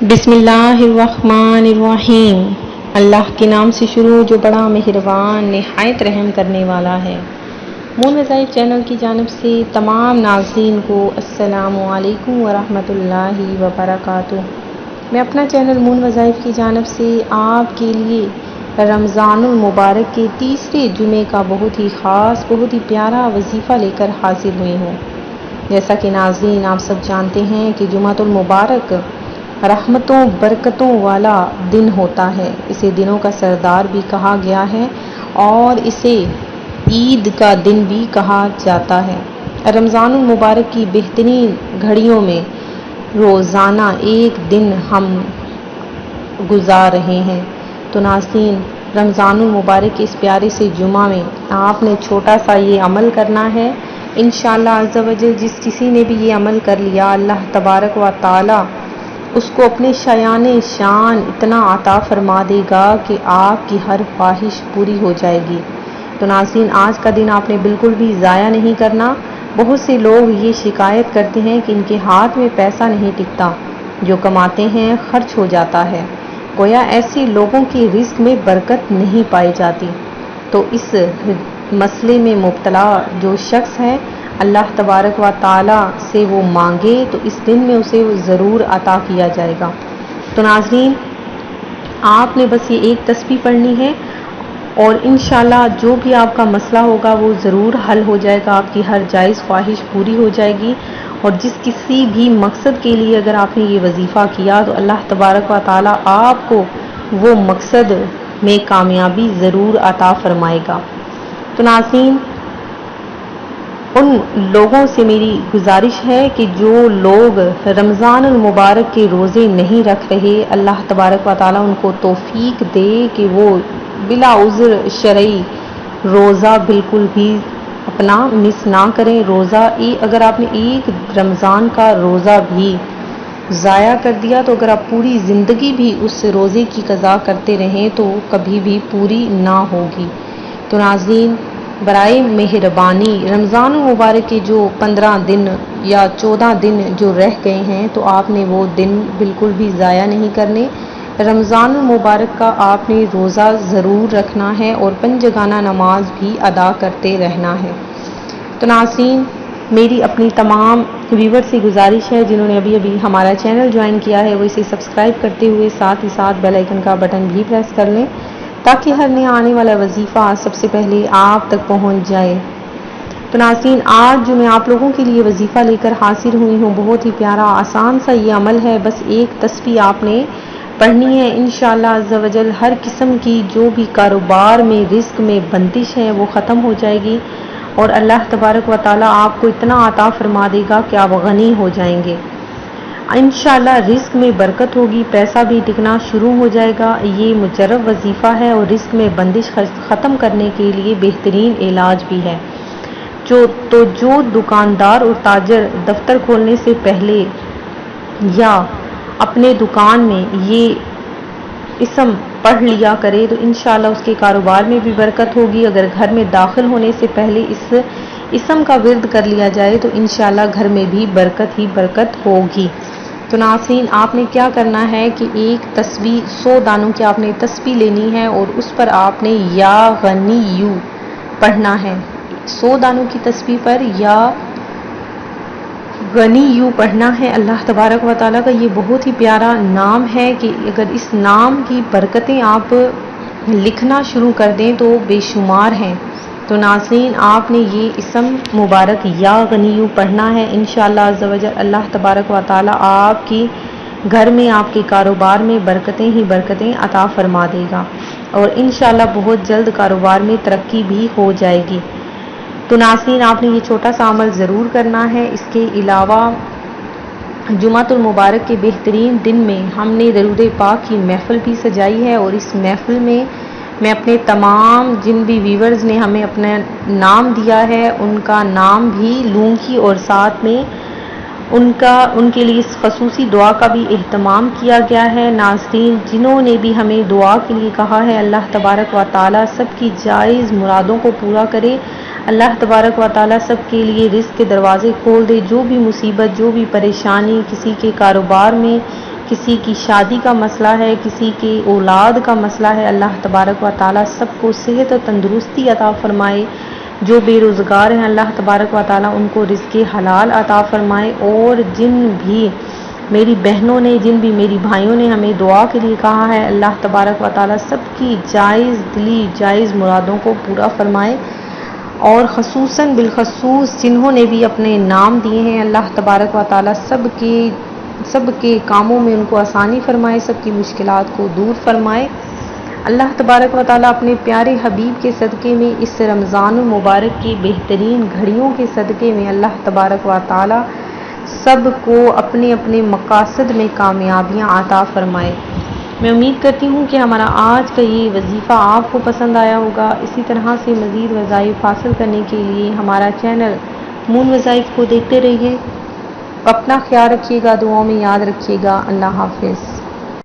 بسم اللہ الرحمن الرحیم۔ اللہ کے نام سے شروع جو بڑا مہربان نہایت رحم کرنے والا ہے۔ مون وظائف چینل کی جانب سے تمام ناظرین کو السلام علیکم ورحمۃ اللہ وبرکاتہ۔ میں اپنا چینل مون وظائف کی جانب سے آپ کے لیے رمضان المبارک کے تیسرے جمعے کا بہت ہی خاص بہت ہی پیارا وظیفہ لے کر حاضر ہوئی ہوں۔ جیسا کہ ناظرین آپ سب جانتے ہیں کہ جمعۃ المبارک رحمتوں برکتوں والا دن ہوتا ہے، اسے دنوں کا سردار بھی کہا گیا ہے اور اسے عید کا دن بھی کہا جاتا ہے۔ رمضان المبارک کی بہترین گھڑیوں میں روزانہ ایک دن ہم گزار رہے ہیں، تو ناظرین رمضان المبارک کے اس پیارے سے جمعہ میں آپ نے چھوٹا سا یہ عمل کرنا ہے۔ انشاءاللہ عز و جل جس کسی نے بھی یہ عمل کر لیا، اللہ تبارک و تعالی اس کو اپنے شایان شان اتنا عطا فرما دے گا کہ آپ کی ہر خواہش پوری ہو جائے گی۔ تو ناظرین آج کا دن آپ نے بالکل بھی ضائع نہیں کرنا۔ بہت سے لوگ یہ شکایت کرتے ہیں کہ ان کے ہاتھ میں پیسہ نہیں ٹکتا، جو کماتے ہیں خرچ ہو جاتا ہے، گویا ایسے لوگوں کی رزق میں برکت نہیں پائی جاتی۔ تو اس مسئلے میں مبتلا جو شخص ہے، اللہ تبارک و تعالی سے وہ مانگے تو اس دن میں اسے ضرور عطا کیا جائے گا۔ تو ناظرین آپ نے بس یہ ایک تسبیح پڑھنی ہے اور انشاءاللہ جو بھی آپ کا مسئلہ ہوگا وہ ضرور حل ہو جائے گا، آپ کی ہر جائز خواہش پوری ہو جائے گی۔ اور جس کسی بھی مقصد کے لیے اگر آپ نے یہ وظیفہ کیا تو اللہ تبارک و تعالی آپ کو وہ مقصد میں کامیابی ضرور عطا فرمائے گا۔ تو ناظرین ان لوگوں سے میری گزارش ہے کہ جو لوگ رمضان المبارک کے روزے نہیں رکھ رہے، اللہ تبارک و تعالیٰ ان کو توفیق دے کہ وہ بلا عذر شرعی روزہ بالکل بھی اپنا مس نہ کریں۔ روزہ اگر آپ نے ایک رمضان کا روزہ بھی ضائع کر دیا تو اگر آپ پوری زندگی بھی اس روزے کی قضا کرتے رہیں تو کبھی بھی پوری نہ ہوگی۔ تو ناظرین برائے مہربانی رمضان المبارک کے جو 15 دن یا 14 دن جو رہ گئے ہیں تو آپ نے وہ دن بالکل بھی ضائع نہیں کرنے۔ رمضان المبارک کا آپ نے روزہ ضرور رکھنا ہے اور پنجگانہ نماز بھی ادا کرتے رہنا ہے۔ تو ناظرین میری اپنی تمام ویور سے گزارش ہے جنہوں نے ابھی ہمارا چینل جوائن کیا ہے وہ اسے سبسکرائب کرتے ہوئے ساتھ ہی ساتھ بیل آئیکن کا بٹن بھی پریس کر لیں تاکہ ہر نیا آنے والا وظیفہ سب سے پہلے آپ تک پہنچ جائے۔ تو ناظرین آج جو میں آپ لوگوں کے لیے وظیفہ لے کر حاضر ہوئی ہوں بہت ہی پیارا آسان سا یہ عمل ہے، بس ایک تسبیح آپ نے پڑھنی ہے۔ انشاءاللہ عز و جل ہر قسم کی جو بھی کاروبار میں رزق میں بندش ہے وہ ختم ہو جائے گی اور اللہ تبارک و تعالیٰ آپ کو اتنا عطا فرما دے گا کہ آپ غنی ہو جائیں گے۔ انشاءاللہ رزق میں برکت ہوگی، پیسہ بھی ٹکنا شروع ہو جائے گا۔ یہ مجرب وظیفہ ہے اور رزق میں بندش ختم کرنے کے لیے بہترین علاج بھی ہے۔ جو دکاندار اور تاجر دفتر کھولنے سے پہلے یا اپنے دکان میں یہ اسم پڑھ لیا کرے تو انشاءاللہ اس کے کاروبار میں بھی برکت ہوگی۔ اگر گھر میں داخل ہونے سے پہلے اس اسم کا ورد کر لیا جائے تو انشاءاللہ گھر میں بھی برکت ہی برکت ہوگی۔ تو ناظرین آپ نے کیا کرنا ہے کہ ایک تسبیح 100 دانوں کی آپ نے تسبیح لینی ہے اور اس پر آپ نے یا غنی پڑھنا ہے۔ 100 دانوں کی تسبیح پر یا غنی پڑھنا ہے۔ اللہ تبارک و تعالیٰ کا یہ بہت ہی پیارا نام ہے کہ اگر اس نام کی برکتیں آپ لکھنا شروع کر دیں تو بے شمار ہیں۔ تو ناظرین آپ نے یہ اسم مبارک یا غنی پڑھنا ہے۔ انشاءاللہ عز و جل اللہ تبارک و تعالیٰ آپ کی گھر میں آپ کے کاروبار میں برکتیں ہی برکتیں عطا فرما دے گا اور انشاءاللہ بہت جلد کاروبار میں ترقی بھی ہو جائے گی۔ تو ناظرین آپ نے یہ چھوٹا سا عمل ضرور کرنا ہے۔ اس کے علاوہ جمعۃ المبارک کے بہترین دن میں ہم نے درود پاک کی محفل بھی سجائی ہے اور اس محفل میں میں اپنے تمام جن بھی ویورز نے ہمیں اپنا نام دیا ہے ان کا نام بھی لوں گی اور ساتھ میں ان کے لیے خصوصی دعا کا بھی اہتمام کیا گیا ہے۔ ناظرین جنہوں نے بھی ہمیں دعا کے لیے کہا ہے اللہ تبارک و تعالیٰ سب کی جائز مرادوں کو پورا کرے، اللہ تبارک و تعالیٰ سب کے لیے رزق کے دروازے کھول دے، جو بھی مصیبت جو بھی پریشانی کسی کے کاروبار میں کسی کی شادی کا مسئلہ ہے، کسی کی اولاد کا مسئلہ ہے، اللہ تبارک و تعالیٰ سب کو صحت و تندرستی عطا فرمائے۔ جو بے روزگار ہیں اللہ تبارک و تعالیٰ ان کو رزق حلال عطا فرمائے، اور جن بھی میری بہنوں نے، جن بھی میری بھائیوں نے ہمیں دعا کے لیے کہا ہے، اللہ تبارک و تعالیٰ سب کی جائز دلی جائز مرادوں کو پورا فرمائے، اور خصوصاً بالخصوص جنہوں نے بھی اپنے نام دیے ہیں، اللہ تبارک و تعالیٰ سب کے کاموں میں ان کو آسانی فرمائے، سب کی مشکلات کو دور فرمائے۔ اللہ تبارک و تعالیٰ اپنے پیارے حبیب کے صدقے میں اس رمضان المبارک کی بہترین گھڑیوں کے صدقے میں اللہ تبارک و تعالیٰ سب کو اپنے اپنے مقاصد میں کامیابیاں عطا فرمائے۔ میں امید کرتی ہوں کہ ہمارا آج کا یہ وظیفہ آپ کو پسند آیا ہوگا۔ اسی طرح سے مزید وظائف حاصل کرنے کے لیے ہمارا چینل مون وظائف کو دیکھتے رہیے۔ اپنا خیال رکھیے گا، دعاؤں میں یاد رکھیے گا۔ اللہ حافظ۔